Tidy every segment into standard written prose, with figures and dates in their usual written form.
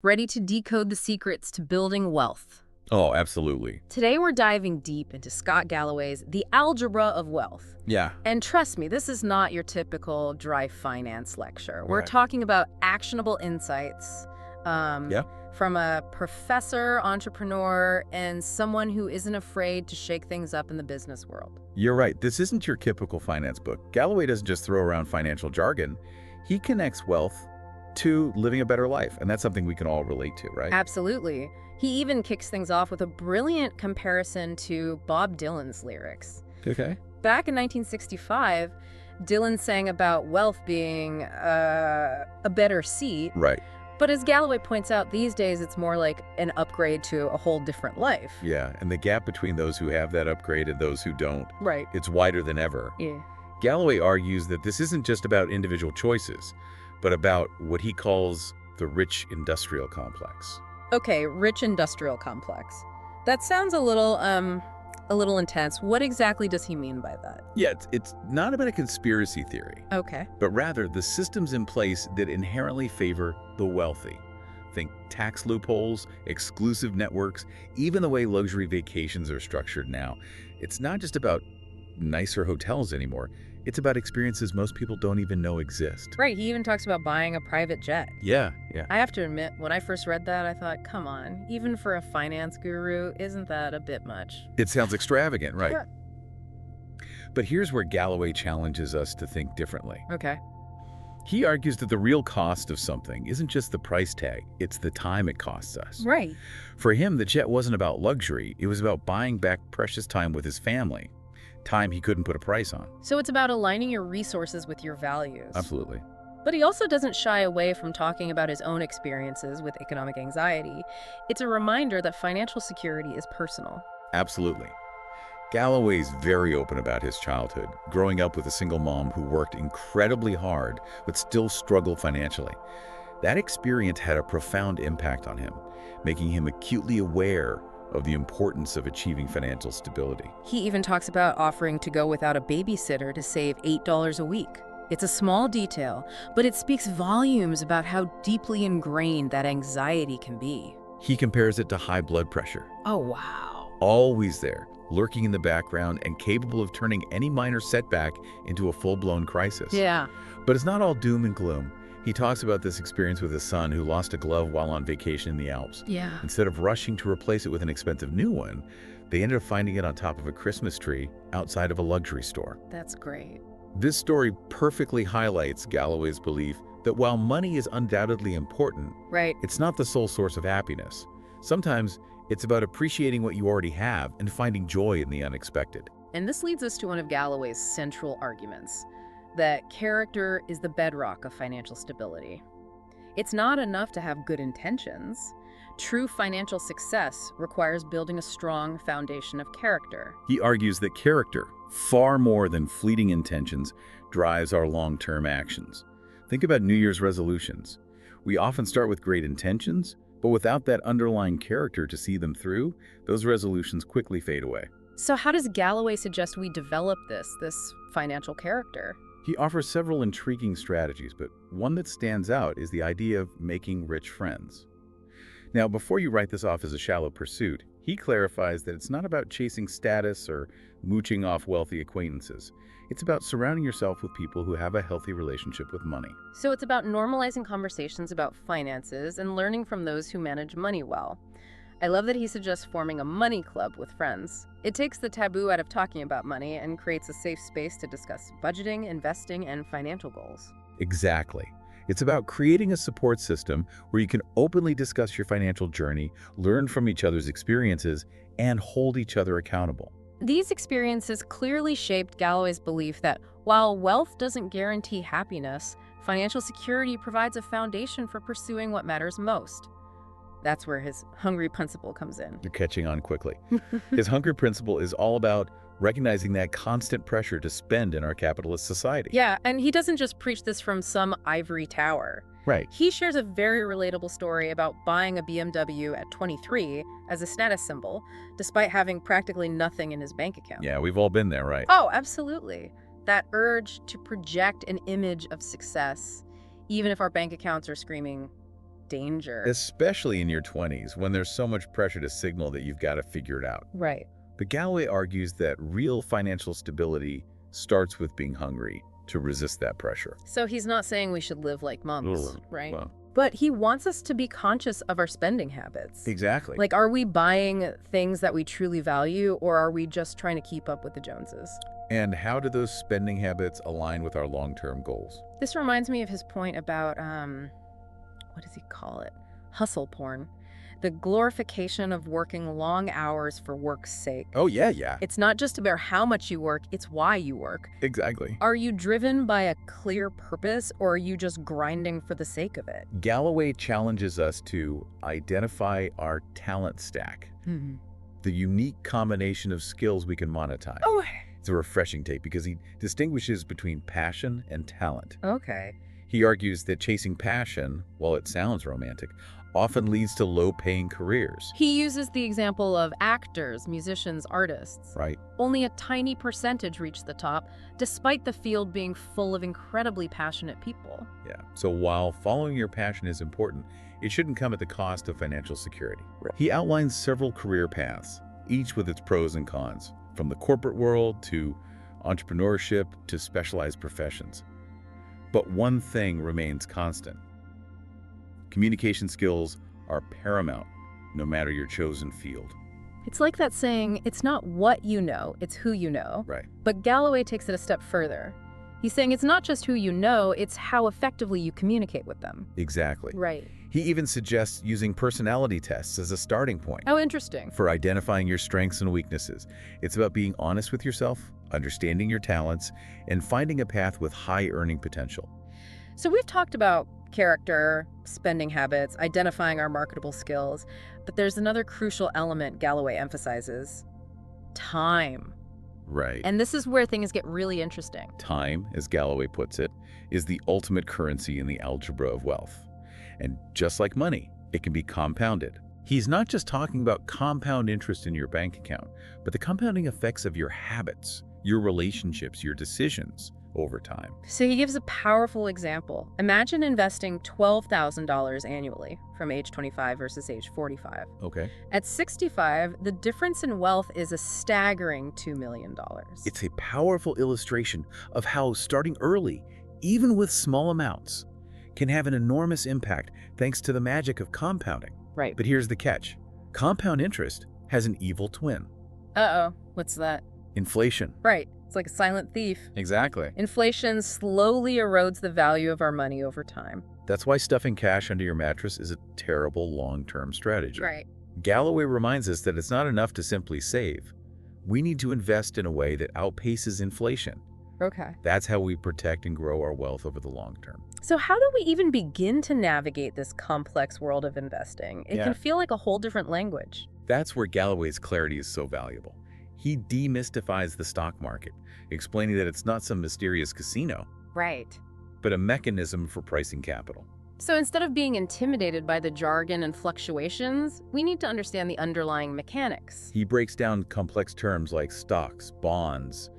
Ready to decode the secrets to building wealth. Oh, absolutely. Today we're diving deep into Scott Galloway's The Algebra of Wealth. Yeah. And trust me, this is not your typical dry finance lecture. We're Right. talking about actionable insights Yeah. from a professor, entrepreneur, and someone who isn't afraid to shake things up in the business world. You're right. This isn't your typical finance book. Galloway doesn't just throw around financial jargon. He connects wealth to living a better life, and that's something we can all relate to, right? Absolutely. He even kicks things off with a brilliant comparison to Bob Dylan's lyrics. Okay. Back in 1965, Dylan sang about wealth being a better seat. Right. But as Galloway points out, these days it's more like an upgrade to a whole different life. Yeah, and the gap between those who have that upgrade and those who don't, Right. it's wider than ever. Yeah. Galloway argues that this isn't just about individual choices, but about what he calls the rich industrial complex. Okay, rich industrial complex. That sounds a little intense. What exactly does he mean by that? Yeah, it's not about a conspiracy theory, Okay. but rather the systems in place that inherently favor the wealthy. Think tax loopholes, exclusive networks, even the way luxury vacations are structured now. It's not just about nicer hotels anymore. It's about experiences most people don't even know exist. Right, he even talks about buying a private jet. Yeah. I have to admit, when I first read that, I thought, come on, even for a finance guru, isn't that a bit much? It sounds extravagant, right? Sure. But here's where Galloway challenges us to think differently. Okay. He argues that the real cost of something isn't just the price tag, it's the time it costs us. Right. For him, the jet wasn't about luxury, it was about buying back precious time with his family. Time he couldn't put a price on. So it's about aligning your resources with your values. Absolutely. But he also doesn't shy away from talking about his own experiences with economic anxiety. It's a reminder that financial security is personal. Absolutely. Galloway's very open about his childhood, growing up with a single mom who worked incredibly hard but still struggled financially. That experience had a profound impact on him, making him acutely aware of the importance of achieving financial stability. He even talks about offering to go without a babysitter to save $8 a week. It's a small detail, but it speaks volumes about how deeply ingrained that anxiety can be. He compares it to high blood pressure. Oh, wow. Always there, lurking in the background and capable of turning any minor setback into a full-blown crisis. Yeah. But it's not all doom and gloom. He talks about this experience with his son who lost a glove while on vacation in the Alps. Yeah. Instead of rushing to replace it with an expensive new one, they ended up finding it on top of a Christmas tree outside of a luxury store. That's great. This story perfectly highlights Galloway's belief that while money is undoubtedly important, Right. it's not the sole source of happiness. Sometimes it's about appreciating what you already have and finding joy in the unexpected. And this leads us to one of Galloway's central arguments, that character is the bedrock of financial stability. It's not enough to have good intentions. True financial success requires building a strong foundation of character. He argues that character, far more than fleeting intentions, drives our long-term actions. Think about New Year's resolutions. We often start with great intentions, but without that underlying character to see them through, those resolutions quickly fade away. So how does Galloway suggest we develop this financial character? He offers several intriguing strategies, but one that stands out is the idea of making rich friends. Now, before you write this off as a shallow pursuit, he clarifies that it's not about chasing status or mooching off wealthy acquaintances. It's about surrounding yourself with people who have a healthy relationship with money. So it's about normalizing conversations about finances and learning from those who manage money well. I love that he suggests forming a money club with friends. It takes the taboo out of talking about money and creates a safe space to discuss budgeting, investing, and financial goals. Exactly. It's about creating a support system where you can openly discuss your financial journey, learn from each other's experiences, and hold each other accountable. These experiences clearly shaped Galloway's belief that while wealth doesn't guarantee happiness, financial security provides a foundation for pursuing what matters most. That's where his hungry principle comes in. You're catching on quickly. His hunger principle is all about recognizing that constant pressure to spend in our capitalist society. Yeah, and he doesn't just preach this from some ivory tower. Right. He shares a very relatable story about buying a BMW at 23 as a status symbol, despite having practically nothing in his bank account. Yeah, we've all been there, right? Oh, absolutely. That urge to project an image of success, even if our bank accounts are screaming danger. Especially in your 20s, when there's so much pressure to signal that you've got to figure it out. Right. But Galloway argues that real financial stability starts with being hungry to resist that pressure. So he's not saying we should live like monks, Ugh, right? well. But he wants us to be conscious of our spending habits. Exactly. Like, are we buying things that we truly value, or are we just trying to keep up with the Joneses? And how do those spending habits align with our long-term goals? This reminds me of his point about, what does he call it? Hustle porn. The glorification of working long hours for work's sake. Oh, yeah. It's not just about how much you work, it's why you work. Exactly. Are you driven by a clear purpose, or are you just grinding for the sake of it? Galloway challenges us to identify our talent stack, the unique combination of skills we can monetize. Oh, It's a refreshing take because he distinguishes between passion and talent. okay. He argues that chasing passion, while it sounds romantic, often leads to low-paying careers. He uses the example of actors, musicians, artists. Right. Only a tiny percentage reach the top, despite the field being full of incredibly passionate people. Yeah. So while following your passion is important, it shouldn't come at the cost of financial security. Right. He outlines several career paths, each with its pros and cons, from the corporate world to entrepreneurship to specialized professions. But one thing remains constant. Communication skills are paramount, no matter your chosen field. It's like that saying, it's not what you know, it's who you know. Right. But Galloway takes it a step further. He's saying it's not just who you know, it's how effectively you communicate with them. Exactly. Right. He even suggests using personality tests as a starting point Oh, interesting. for identifying your strengths and weaknesses. It's about being honest with yourself, understanding your talents, and finding a path with high earning potential. So we've talked about character, spending habits, identifying our marketable skills, but there's another crucial element Galloway emphasizes: time. Right. And this is where things get really interesting. Time, as Galloway puts it, is the ultimate currency in the algebra of wealth. And just like money, it can be compounded. He's not just talking about compound interest in your bank account, but the compounding effects of your habits, your relationships, your decisions over time. So he gives a powerful example. Imagine investing $12,000 annually from age 25 versus age 45. Okay. At 65, the difference in wealth is a staggering $2 million. It's a powerful illustration of how starting early, even with small amounts, can have an enormous impact thanks to the magic of compounding. Right. But here's the catch. Compound interest has an evil twin. Uh-oh, what's that? Inflation. Right. It's like a silent thief. Exactly. Inflation slowly erodes the value of our money over time. That's why stuffing cash under your mattress is a terrible long-term strategy. Right. Galloway reminds us that it's not enough to simply save. We need to invest in a way that outpaces inflation. Okay. That's how we protect and grow our wealth over the long term. So how do we even begin to navigate this complex world of investing? It can feel like a whole different language. That's where Galloway's clarity is so valuable. He demystifies the stock market, explaining that it's not some mysterious casino, Right. but a mechanism for pricing capital. So instead of being intimidated by the jargon and fluctuations, we need to understand the underlying mechanics. He breaks down complex terms like stocks, bonds,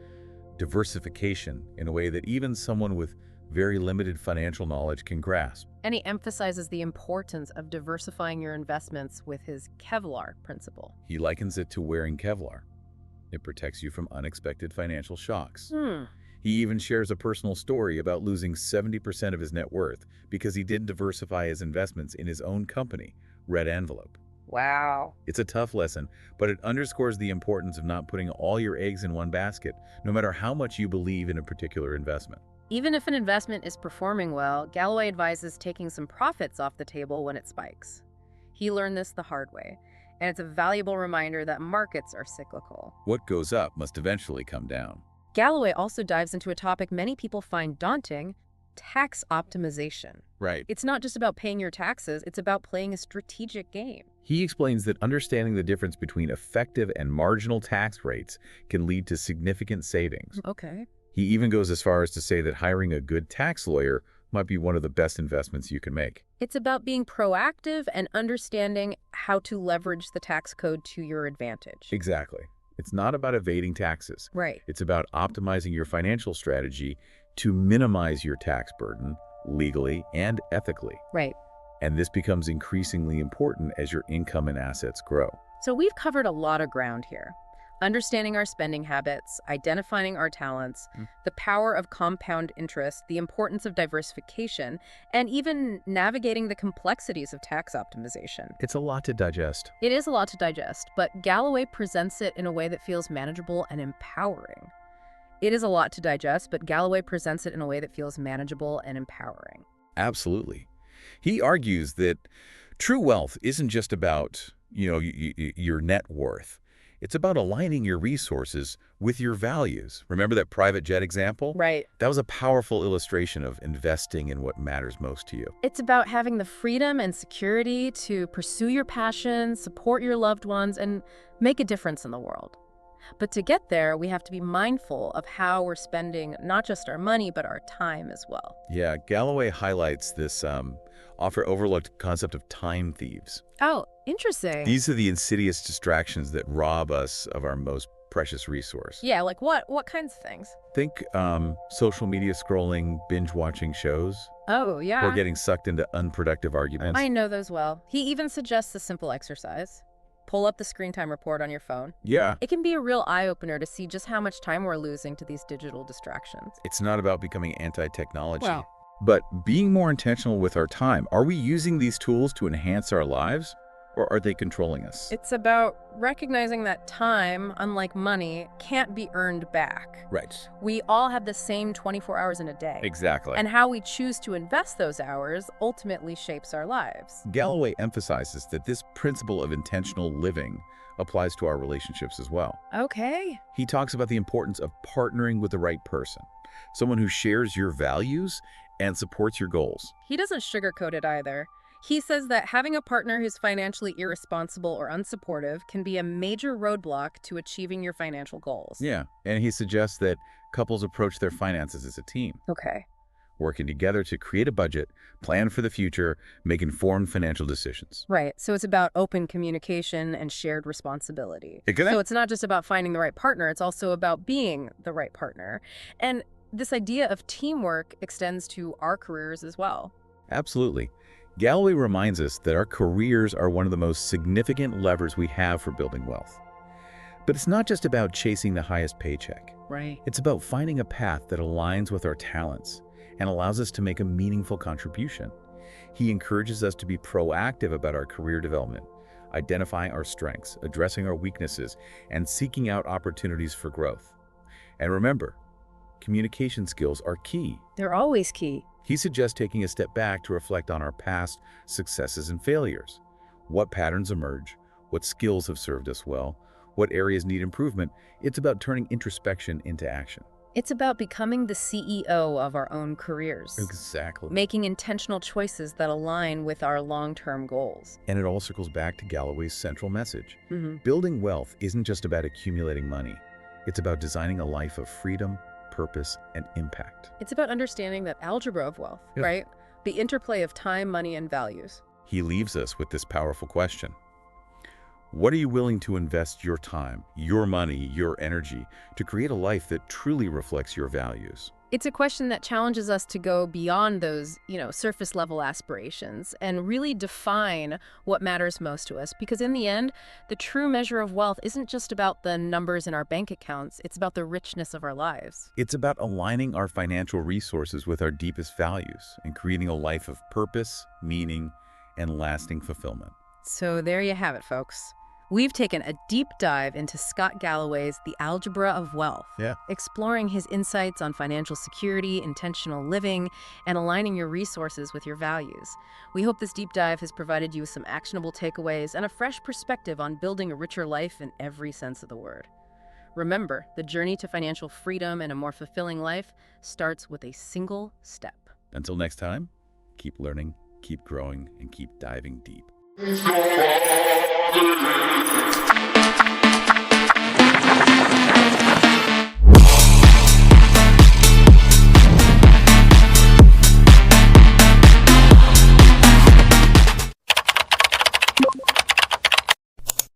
diversification in a way that even someone with very limited financial knowledge can grasp. And he emphasizes the importance of diversifying your investments with his Kevlar principle. He likens it to wearing Kevlar. It protects you from unexpected financial shocks. He even shares a personal story about losing 70% of his net worth because he didn't diversify his investments in his own company, Red Envelope. Wow. It's a tough lesson, but it underscores the importance of not putting all your eggs in one basket, no matter how much you believe in a particular investment. Even if an investment is performing well, Galloway advises taking some profits off the table when it spikes. He learned this the hard way, and it's a valuable reminder that markets are cyclical. What goes up must eventually come down. Galloway also dives into a topic many people find daunting: tax optimization. Right. It's not just about paying your taxes, it's about playing a strategic game. He explains that understanding the difference between effective and marginal tax rates can lead to significant savings. Okay. He even goes as far as to say that hiring a good tax lawyer might be one of the best investments you can make. It's about being proactive and understanding how to leverage the tax code to your advantage. Exactly. It's not about evading taxes. Right. It's about optimizing your financial strategy to minimize your tax burden legally and ethically. Right. And this becomes increasingly important as your income and assets grow. So we've covered a lot of ground here. Understanding our spending habits, identifying our talents, the power of compound interest, the importance of diversification, and even navigating the complexities of tax optimization. It's a lot to digest. It is a lot to digest, but Galloway presents it in a way that feels manageable and empowering. It is a lot to digest, but Galloway presents it in a way that feels manageable and empowering. Absolutely. He argues that true wealth isn't just about, your net worth. It's about aligning your resources with your values. Remember that private jet example? Right. That was a powerful illustration of investing in what matters most to you. It's about having the freedom and security to pursue your passions, support your loved ones, and make a difference in the world. But to get there, we have to be mindful of how we're spending not just our money, but our time as well. Yeah, Galloway highlights this often overlooked concept of time thieves. Oh, interesting. These are the insidious distractions that rob us of our most precious resource. Yeah, like what? What kinds of things? Think social media scrolling, binge-watching shows, Oh, yeah. or getting sucked into unproductive arguments. I know those well. He even suggests a simple exercise. Pull up the screen time report on your phone. Yeah. It can be a real eye-opener to see just how much time we're losing to these digital distractions. It's not about becoming anti-technology, Well, but being more intentional with our time. Are we using these tools to enhance our lives, or are they controlling us? it's about recognizing that time, unlike money, can't be earned back. Right. We all have the same 24 hours in a day. Exactly. And how we choose to invest those hours ultimately shapes our lives. Galloway emphasizes that this principle of intentional living applies to our relationships as well. Okay. He talks about the importance of partnering with the right person, someone who shares your values and supports your goals. He doesn't sugarcoat it either. He says that having a partner who's financially irresponsible or unsupportive can be a major roadblock to achieving your financial goals. Yeah, and he suggests that couples approach their finances as a team, Okay. working together to create a budget, plan for the future, make informed financial decisions. Right. So it's about open communication and shared responsibility. Exactly. So it's not just about finding the right partner, it's also about being the right partner. And this idea of teamwork extends to our careers as well. Absolutely. Galloway reminds us that our careers are one of the most significant levers we have for building wealth. But it's not just about chasing the highest paycheck. Right. It's about finding a path that aligns with our talents and allows us to make a meaningful contribution. He encourages us to be proactive about our career development, identifying our strengths, addressing our weaknesses, and seeking out opportunities for growth. And remember, communication skills are key. They're always key. He suggests taking a step back to reflect on our past successes and failures. What patterns emerge? What skills have served us well? What areas need improvement? It's about turning introspection into action. It's about becoming the CEO of our own careers. Exactly. Making intentional choices that align with our long-term goals. And it all circles back to Galloway's central message. Mm-hmm. Building wealth isn't just about accumulating money. It's about designing a life of freedom, purpose, and impact. It's about understanding that algebra of wealth, Yeah. right? The interplay of time, money, and values. He leaves us with this powerful question. What are you willing to invest your time, your money, your energy to create a life that truly reflects your values? It's a question that challenges us to go beyond those, surface level aspirations and really define what matters most to us. Because in the end, the true measure of wealth isn't just about the numbers in our bank accounts, it's about the richness of our lives. It's about aligning our financial resources with our deepest values and creating a life of purpose, meaning, and lasting fulfillment. So there you have it, folks. We've taken a deep dive into Scott Galloway's The Algebra of Wealth, exploring his insights on financial security, intentional living, and aligning your resources with your values. We hope this deep dive has provided you with some actionable takeaways and a fresh perspective on building a richer life in every sense of the word. Remember, the journey to financial freedom and a more fulfilling life starts with a single step. Until next time, keep learning, keep growing, and keep diving deep. It's your body.